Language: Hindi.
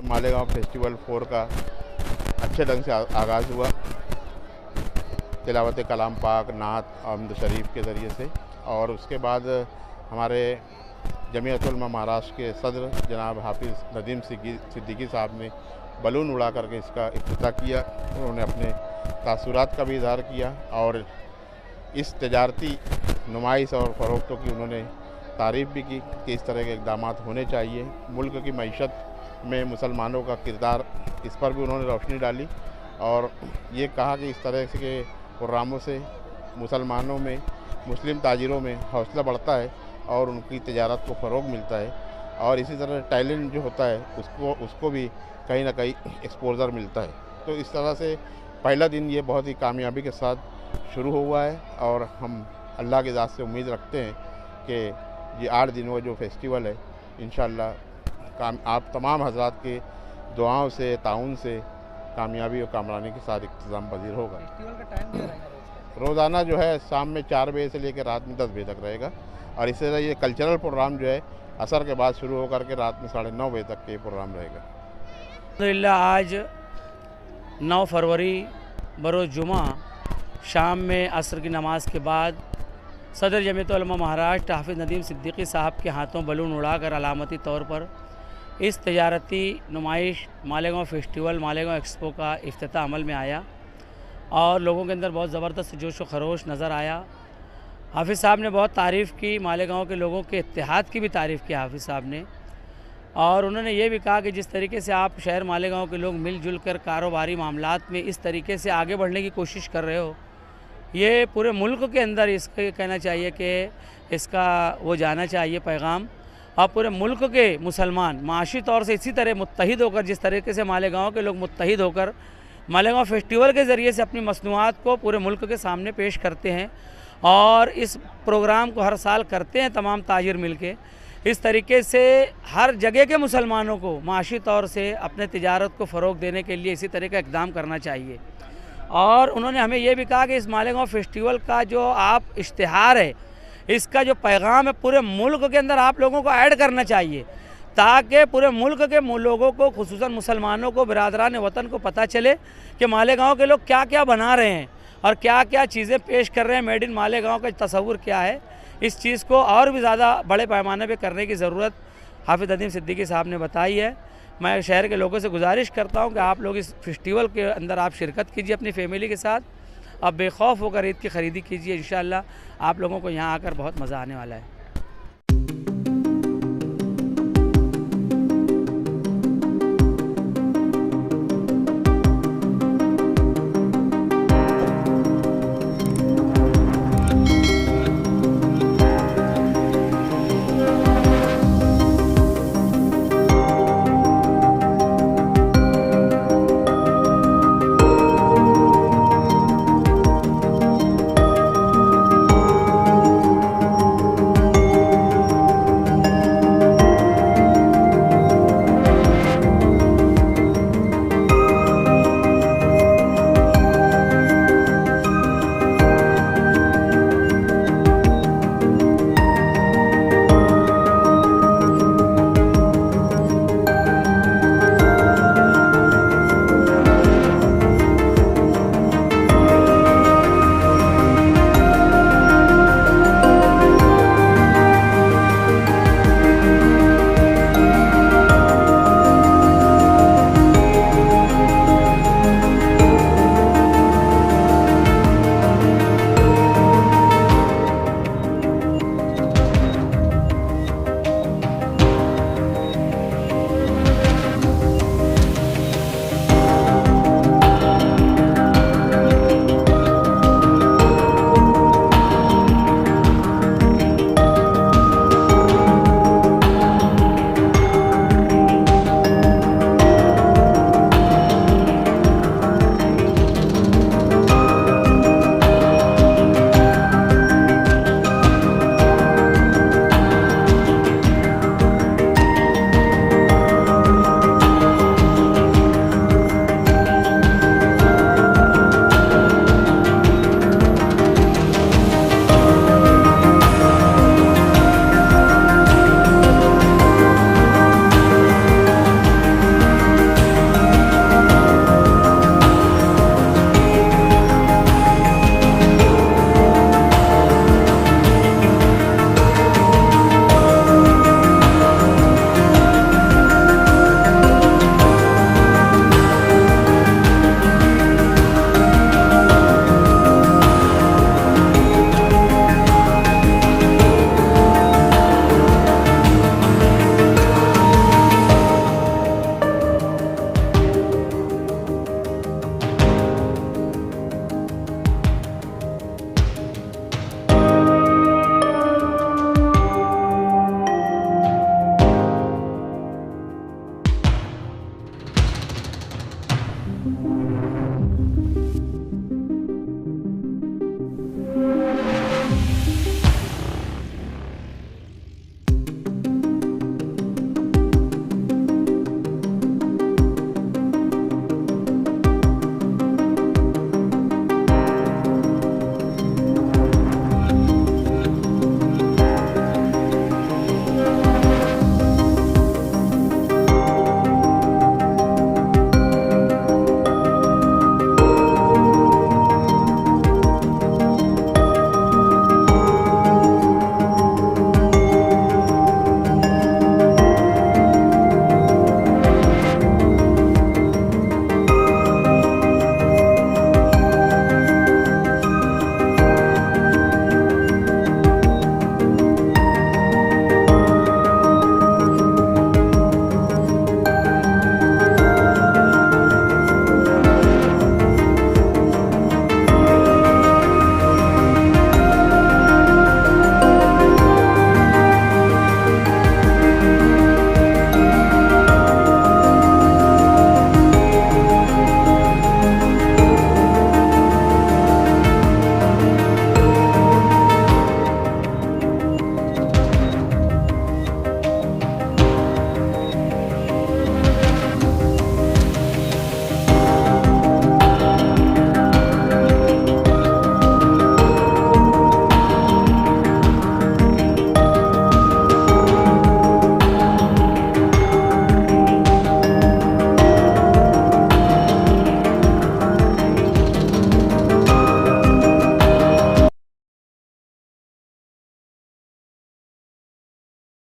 मालेगांव फेस्टिवल 4 का अच्छे ढंग से आगाज़ हुआ। तिलावत कलाम पाक, नात, आमद शरीफ के ज़रिए से। और उसके बाद हमारे जमीयत उलमा महाराष्ट्र के सदर जनाब हाफिज़ नदीम सिद्दीकी साहब ने बलून उड़ा करके इसका इफ्तिताह किया। उन्होंने अपने तासुरात का भी इज़हार किया और इस तजारती नुमाइश और फ़रोख्तों की उन्होंने तारीफ़ भी की कि इस तरह के इक़दाम होने चाहिए। मुल्क की मईशत में मुसलमानों का किरदार, इस पर भी उन्होंने रोशनी डाली और ये कहा कि इस तरह के प्रोग्रामों से मुसलमानों में, मुस्लिम ताजिरों में हौसला बढ़ता है और उनकी तजारत को फ़रोग़ मिलता है और इसी तरह टैलेंट जो होता है उसको भी कहीं ना कहीं एक्सपोज़र मिलता है। तो इस तरह से पहला दिन ये बहुत ही कामयाबी के साथ शुरू हुआ है और हम अल्लाह की ज़ात से उम्मीद रखते हैं कि ये 8 दिनों का जो फेस्टिवल है इंशाअल्लाह आप तमाम हज़रात के दुआओं से, ताउन से कामयाबी और कामरानी के साथ इख्तिताम पज़ीर होगा। फेस्टिवल का टाइम क्या रहेगा? रोज़ाना जो है शाम में 4 बजे से लेकर रात में 10 बजे तक रहेगा और इसी तरह ये कल्चरल प्रोग्राम जो है असर के बाद शुरू होकर के रात में 9:30 बजे तक के प्रोग्राम रहेगा। अल्हम्दुलिल्लाह आज 9 फरवरी बरोज़ जुमा शाम में असर की नमाज के बाद सदर जमीयत उलमा महाराष्ट्र हाफिज़ नदीम सिद्दीकी साहब के हाथों बलून उड़ाकर अलामती तौर पर इस तजारती नुमाइश मालेगांव फेस्टिवल, मालेगांव एक्सपो का इफ्तिताह अमल में आया और लोगों के अंदर बहुत ज़बरदस्त जोश व खरोश नज़र आया। हाफिज़ साहब ने बहुत तारीफ़ की, मालेगांव के लोगों के इत्तेहाद की भी तारीफ़ की हाफिज़ साहब ने और उन्होंने ये भी कहा कि जिस तरीके से आप शहर मालेगांव के लोग मिलजुल कर कारोबारी मामलात में इस तरीके से आगे बढ़ने की कोशिश कर रहे हो, ये पूरे मुल्क के अंदर इसका ये कहना चाहिए कि इसका वो जाना चाहिए पैगाम और पूरे मुल्क के मुसलमान माशी तौर से इसी तरह मुत्तहिद होकर, जिस तरीके से मालेगांव के लोग मुत्तहिद होकर मालेगांव फेस्टिवल के ज़रिए से अपनी मसनूआत को पूरे मुल्क के सामने पेश करते हैं और इस प्रोग्राम को हर साल करते हैं तमाम ताजिर मिल के, इस तरीके से हर जगह के मुसलमानों को माशी तौर से अपने तिजारत को फ़रोग़ देने के लिए इसी तरह का इक़दाम करना चाहिए। और उन्होंने हमें ये भी कहा कि इस मालेगांव फेस्टिवल का जो आप इश्तिहार है, इसका जो पैगाम है पूरे मुल्क के अंदर आप लोगों को ऐड करना चाहिए ताकि पूरे मुल्क के लोगों को, खुसूसन मुसलमानों को, बिरादरान वतन को पता चले कि मालेगांव के लोग क्या क्या बना रहे हैं और क्या क्या चीज़ें पेश कर रहे हैं। मेड इन मालेगांव का तस्वुर क्या है, इस चीज़ को और भी ज़्यादा बड़े पैमाने पे करने की ज़रूरत हाफिज़ नदीम सिद्दीकी साहब ने बताई है। मैं शहर के लोगों से गुजारिश करता हूं कि आप लोग इस फेस्टिवल के अंदर आप शिरकत कीजिए अपनी फैमिली के साथ, अब बेखौफ होकर ईद की ख़रीदी कीजिए। इंशाअल्लाह आप लोगों को यहाँ आकर बहुत मज़ा आने वाला है।